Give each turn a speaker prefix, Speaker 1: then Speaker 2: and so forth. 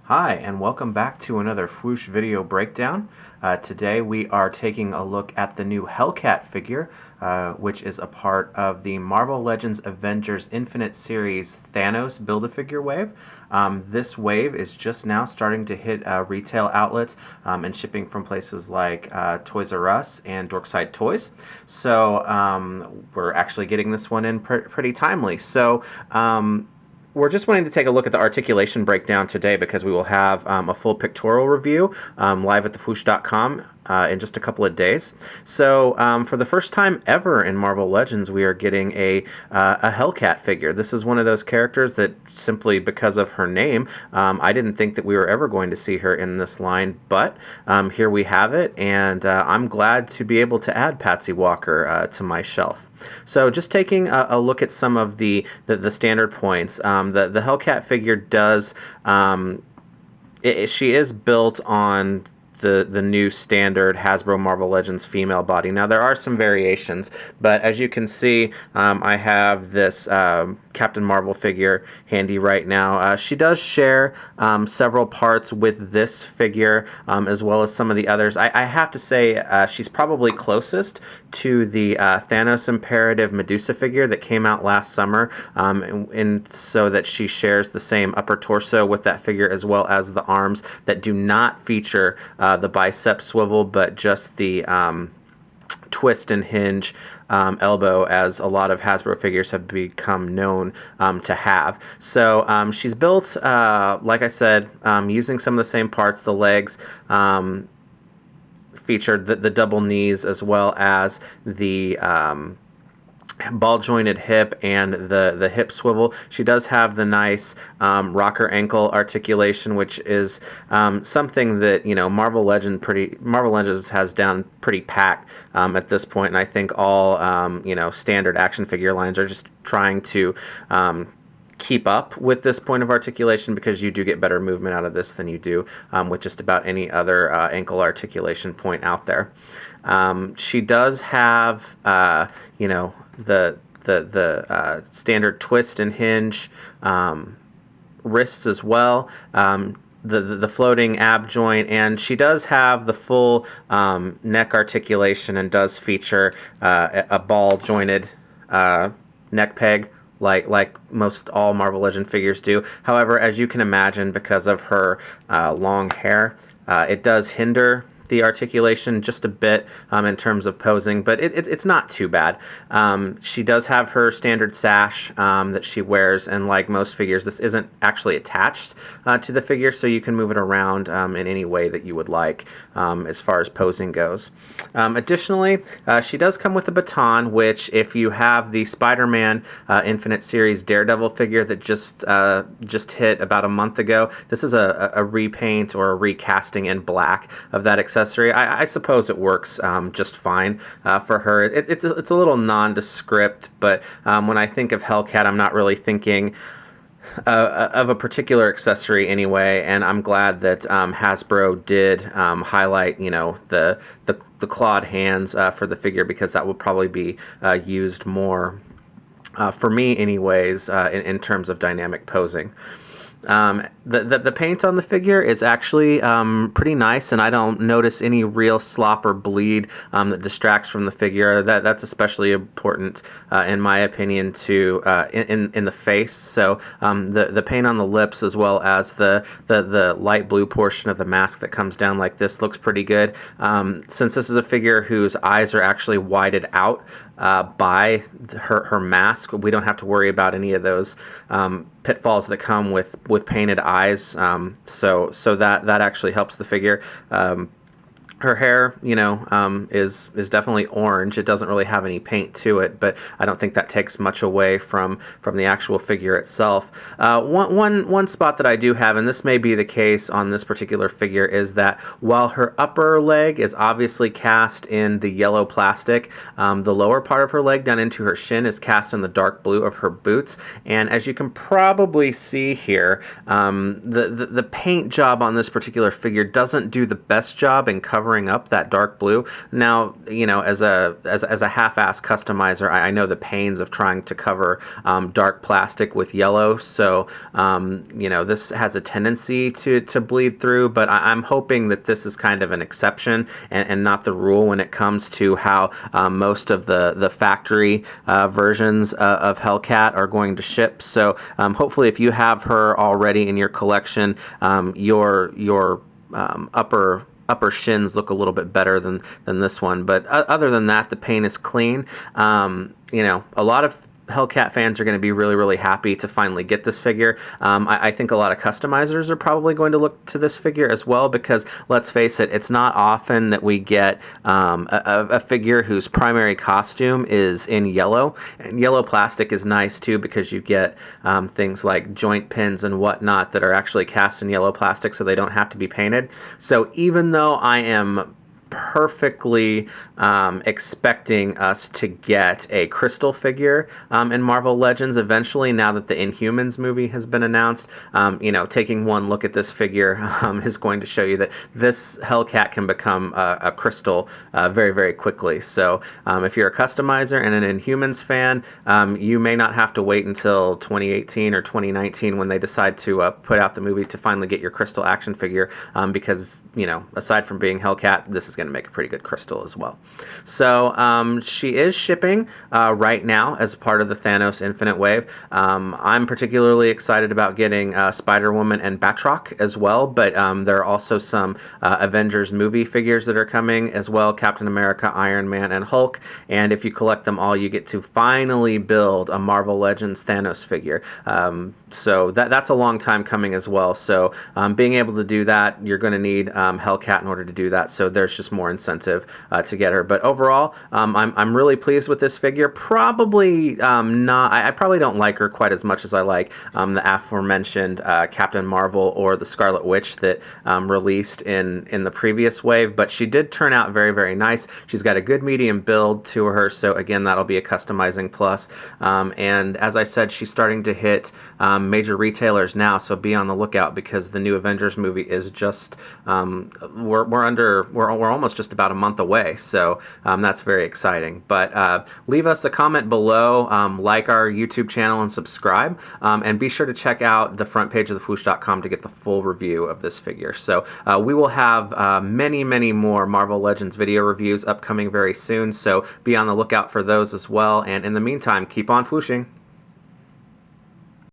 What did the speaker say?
Speaker 1: Hi, and welcome back to another Fwoosh video breakdown. Today we are taking a look at the new Hellcat figure, which is a part of the Marvel Legends Avengers Infinite Series Thanos Build-A-Figure wave. This wave is just now starting to hit retail outlets and shipping from places like Toys R Us and Dorkside Toys. So we're actually getting this one in pretty timely. So we're just wanting to take a look at the articulation breakdown today because we will have a full pictorial review live at thefwoosh.com in just a couple of days. So for the first time ever in Marvel Legends, we are getting a Hellcat figure. This is one of those characters that simply because of her name, I didn't think that we were ever going to see her in this line, but here we have it, and I'm glad to be able to add Patsy Walker to my shelf. So just taking a look at some of the standard points, the Hellcat figure does, she is built on the new standard Hasbro Marvel Legends female body. Now there are some variations, but as you can see, I have this Captain Marvel figure handy right now. She does share several parts with this figure, as well as some of the others. I have to say she's probably closest to the Thanos Imperative Medusa figure that came out last summer, and so that she shares the same upper torso with that figure, as well as the arms that do not feature the bicep swivel, but just the twist and hinge elbow, as a lot of Hasbro figures have become known to have. So she's built, like I said, using some of the same parts. The legs featured the double knees, as well as the ball jointed hip and the hip swivel. She does have the nice rocker ankle articulation, which is something that Marvel Legends has down pretty packed at this point, and I think all standard action figure lines are just trying to keep up with this point of articulation, because you do get better movement out of this than you do with just about any other ankle articulation point out there. She does have the standard twist and hinge wrists as well, the floating ab joint, and she does have the full neck articulation and does feature a ball jointed neck peg, like most all Marvel Legend figures do. However, as you can imagine, because of her long hair, it does hinder the articulation just a bit in terms of posing, but it's not too bad. She does have her standard sash that she wears, and like most figures, this isn't actually attached to the figure, so you can move it around in any way that you would like as far as posing goes. Additionally, she does come with a baton, which if you have the Spider-Man Infinite Series Daredevil figure that just hit about a month ago, this is a repaint or a recasting in black of that accessory. I suppose it works just fine for her. It's a little nondescript, but when I think of Hellcat, I'm not really thinking of a particular accessory anyway, and I'm glad that Hasbro did highlight the clawed hands for the figure, because that will probably be used more for me anyways in terms of dynamic posing. The paint on the figure is actually pretty nice, and I don't notice any real slop or bleed that distracts from the figure. That's especially important in my opinion to in the face. So the paint on the lips, as well as the light blue portion of the mask that comes down like this, looks pretty good. Since this is a figure whose eyes are actually widened out by her mask, we don't have to worry about any of those pitfalls that come with painted eyes. So that actually helps the figure. Her hair, is definitely orange. It doesn't really have any paint to it, but I don't think that takes much away from the actual figure itself. One spot that I do have, and this may be the case on this particular figure, is that while her upper leg is obviously cast in the yellow plastic, the lower part of her leg down into her shin is cast in the dark blue of her boots. And as you can probably see here, the paint job on this particular figure doesn't do the best job in covering covering up that dark blue. Now, you know, as a half-ass customizer, I know the pains of trying to cover dark plastic with yellow. So, you know, this has a tendency to bleed through, but I'm hoping that this is kind of an exception and not the rule when it comes to how most of the factory versions of Hellcat are going to ship. So hopefully if you have her already in your collection, your upper shins look a little bit better than this one. But other than that, the paint is clean. You know, a lot of Hellcat fans are going to be really, really happy to finally get this figure. I think a lot of customizers are probably going to look to this figure as well, because let's face it, it's not often that we get a figure whose primary costume is in yellow. And yellow plastic is nice too, because you get things like joint pins and whatnot that are actually cast in yellow plastic, so they don't have to be painted. So even though I am perfectly expecting us to get a crystal figure in Marvel Legends eventually, now that the Inhumans movie has been announced. You know, taking one look at this figure is going to show you that this Hellcat can become a crystal very, very quickly. So if you're a customizer and an Inhumans fan, you may not have to wait until 2018 or 2019 when they decide to put out the movie to finally get your crystal action figure, because, you know, aside from being Hellcat, this is going to make a pretty good crystal as well. So she is shipping right now as part of the Thanos Infinite Wave. I'm particularly excited about getting Spider-Woman and Batroc as well, but there are also some Avengers movie figures that are coming as well: Captain America, Iron Man, and Hulk. And if you collect them all, you get to finally build a Marvel Legends Thanos figure. So that's a long time coming as well. So being able to do that, you're going to need Hellcat in order to do that. So there's just more incentive to get her. But overall, I'm really pleased with this figure. Probably not. I probably don't like her quite as much as I like the aforementioned Captain Marvel or the Scarlet Witch that released in the previous wave. But she did turn out very, very nice. She's got a good medium build to her. So again, that'll be a customizing plus. And as I said, she's starting to hit major retailers now. So be on the lookout, because the new Avengers movie is just we're almost just about a month away, so that's very exciting. But leave us a comment below, like our YouTube channel, and subscribe, and be sure to check out the front page of thefwoosh.com to get the full review of this figure. So we will have many, many more Marvel Legends video reviews upcoming very soon, so be on the lookout for those as well. And in the meantime, keep on fwooshing.